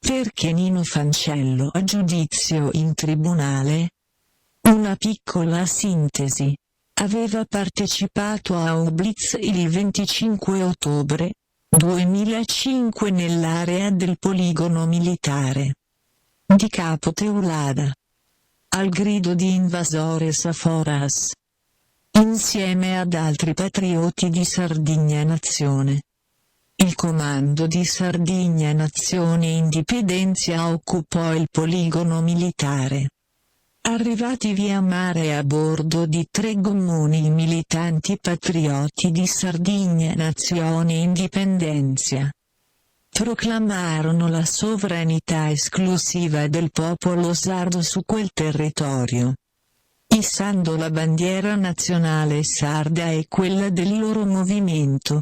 Perché Nino Fancello a giudizio in tribunale? Una piccola sintesi. Aveva partecipato a un blitz il 25 ottobre 2005 nell'area del poligono militare di Capo Teulada. Al grido di invasore Saforas, insieme ad altri patrioti di Sardigna Nazione. Il comando di Sardigna Nazione Indipendenza occupò il poligono militare. Arrivati via mare a bordo di 3 gommoni, i militanti patrioti di Sardigna Nazione Indipendenza proclamarono la sovranità esclusiva del popolo sardo su quel territorio, issando la bandiera nazionale sarda e quella del loro movimento.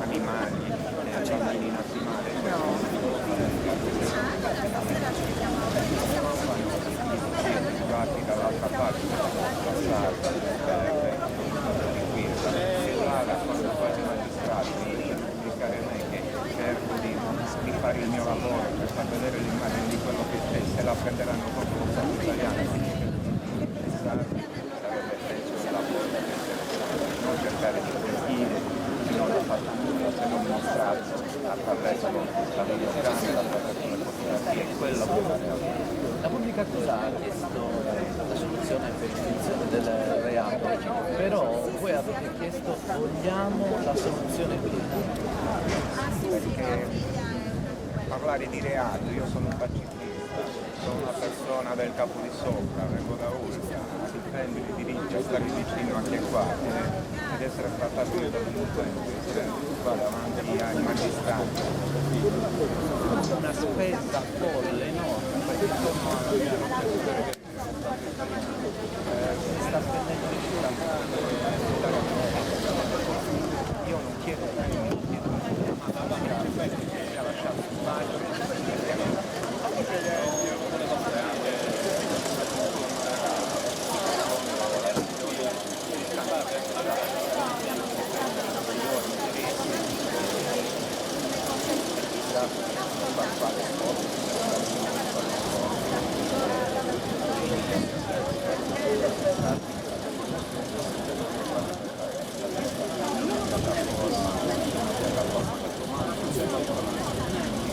animali, bambini nati male, dall'altra parte, quando poi i magistrati iniziano a giudicare me che cerco di fare il mio lavoro per far vedere l'immagine di quello che c'è, se la prenderanno proprio lo Stato italiano, sarebbe peggio il lavoro, non cercare di smentire, se non l'ho fatto nulla, se non mostrato attraverso la videocamera, attraverso le fotografie, quello che fa realtà. La pubblica accusa ha chiesto la soluzione per l'estinzione del reato, però voi avete chiesto vogliamo la soluzione piena. Perché parlare di reato, io sono un pacifista, sono una persona del capo di sopra, vengo da Urca, a difendere i diritti, a stare vicino anche qua ed essere trattabile da un semplice qua davanti ai magistrati. Una spesa folle enorme perché sono si sta spendendo di più Io non chiedo mi ha lasciato in pace.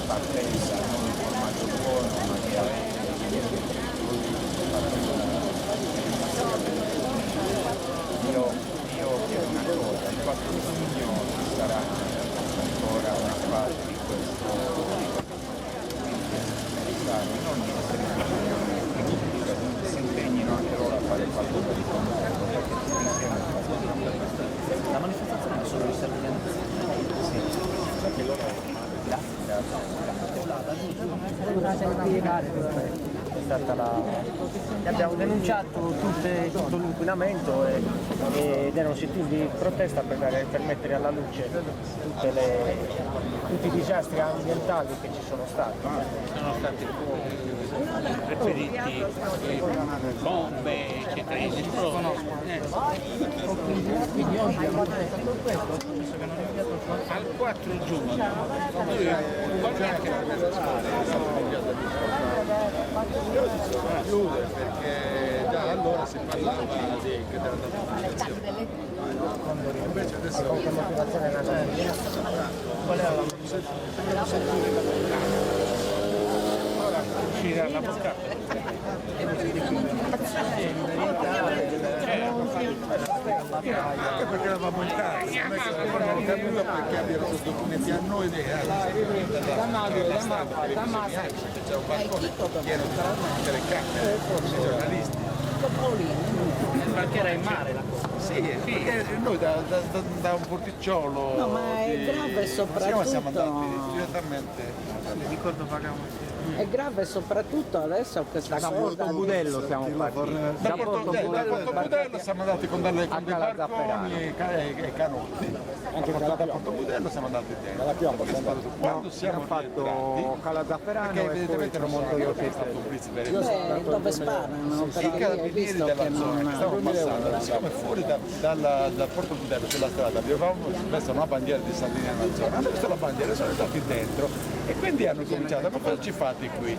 Partenza non in formato buono, ma io chiedo una cosa, il fatto che i signori sarà ancora una fase di questo non di essere si impegnino anche loro a fare qualcosa di concreto, la manifestazione è solo di Serviglianese. sì, perché loro È stata abbiamo denunciato tutto l'inquinamento ed era un sit-in di protesta per mettere alla luce tutti i disastri ambientali che ci sono stati. Sono stati reperiti bombe, eccetera, Quindi oggi hanno fatto questo, al 4 giugno noi chiude perché già allora si parlava della dominazione. Invece adesso con che motivazione qual era la uscire alla bocca. anche perché eravamo in casa, non è che eravamo capito perché abbiano dato documenti a noi c'è un balcone pieno di telecamere, i giornalisti. Perché era in mare la cosa. Sì, perché noi da un porticciolo No, ma è grave soprattutto. siamo andati direttamente. Ricordo pagavamo. È grave soprattutto adesso questa cosa. Budello siamo partiti. Da Porto Budello siamo andati con dei barconi e canotti. Da Porto Budello siamo andati dentro. Quando siamo fatto Cala Zafferano perché e poi evidentemente non Tremonto io è stato un blitz vero e Beh, dove sparano, i perché lì hai carabinieri visto della che zona che non. stavano passando, siccome fuori dal Porto Budello sulla strada avevamo messo una bandiera di Sardegna nella zona, hanno visto la bandiera, sono entrati dentro e quindi hanno cominciato, ma cosa ci fate qui?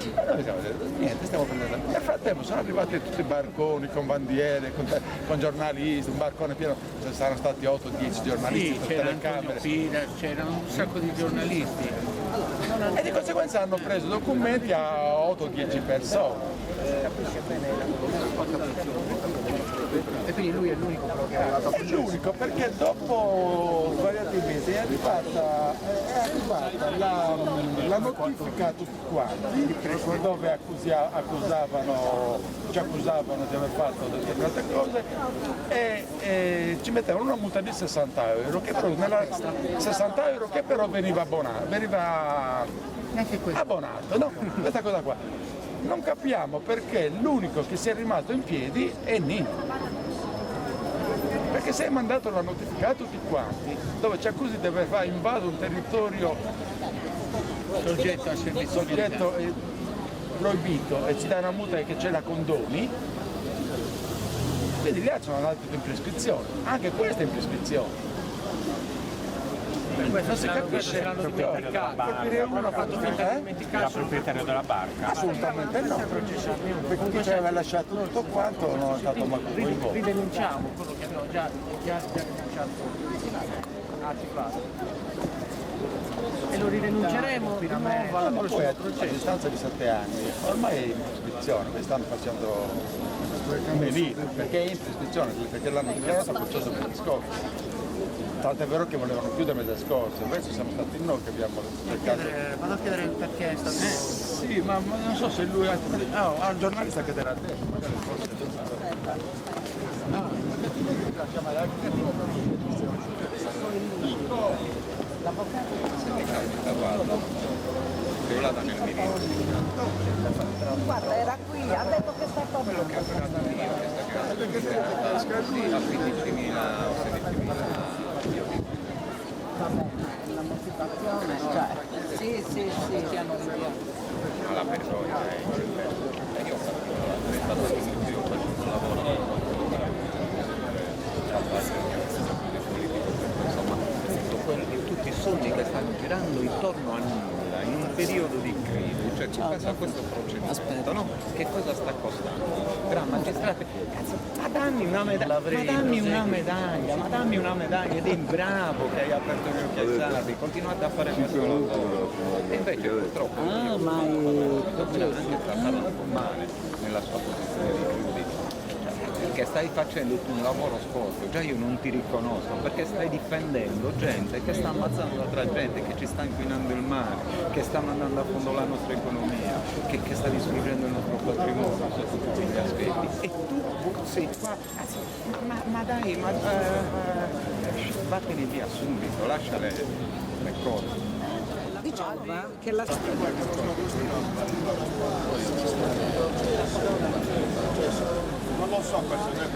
E noi siamo detto, niente, stiamo prendendo. Nel frattempo sono arrivati tutti i barconi con bandiere, con giornalisti, un barcone pieno, ci saranno stati 8-10 giornalisti Sì, con c'era Antonio telecamere. Pira, c'erano un sacco di giornalisti. E di conseguenza hanno preso documenti a 8-10 persone. e quindi lui è l'unico che è arrivato È l'unico perché dopo svariati mesi è arrivata la la notifica a tutti quanti, dove ci accusavano di aver fatto determinate cose e ci mettevano una multa di 60 euro, che però, 60 euro che però veniva abbonato, no? Questa cosa qua. Non capiamo perché l'unico che sia rimasto in piedi è Nino. Perché se hai mandato la notifica a tutti quanti, dove ci accusi di aver invaso un territorio Soggetto a servizio soggetto proibito e ci dà una multa che ce la condoni, quindi gli altri sono andati in prescrizione, anche questa è in prescrizione. Non si capisce colpire uno ha fatto finta di dimenticare Il proprietario della barca? assolutamente no, perché ci aveva lasciato tutto quanto non è stato mai coinvolto. Ridenunciamo quello che abbiamo già denunciato a Cifaro. E lo ridenunceremo di nuovo alla Ma poi prossima a processo. distanza di 7 anni, ormai è in prescrizione, mi stanno facendo venire, perché è in prescrizione, perché l'hanno dichiarato processo per gli scorsi. Tant'è vero che volevano chiudere il mese scorso, invece siamo stati noi che abbiamo cercato. Vado a chiedere perché è stato... Sì, ma non so se lui al giornalista chiederà a te, magari forse Violata nel mirino. Guarda, era qui, ha detto che è stato Quello che ha pagato io, questa casa a 15.000 o 16.000 euro. la motivazione, cioè, sì, ti hanno inviato. Ma la vergogna è io ho fatto io faccio un lavoro insomma tutti i soldi che stanno girando intorno a nulla in un periodo di crisi, cioè ci pensa a questo procedimento, no? Che cosa sta costando? Però magistrate, cazzo, ma dammi una medaglia, ed è bravo che hai aperto gli occhi ai sardi, continuate a fare il vostro lavoro. E invece purtroppo bisogna anche trattarlo un po' male nella sua posizione di giudice. Perché stai facendo un lavoro sporco, già io non ti riconosco, perché stai difendendo gente che sta ammazzando altra gente, che ci sta inquinando il mare, che sta mandando a fondo la nostra economia, che sta distruggendo il nostro patrimonio sotto tutti gli aspetti. E tu sei qua, ma dai, vattene via subito, lascia le cose. Diciamo che la non lo so, questo è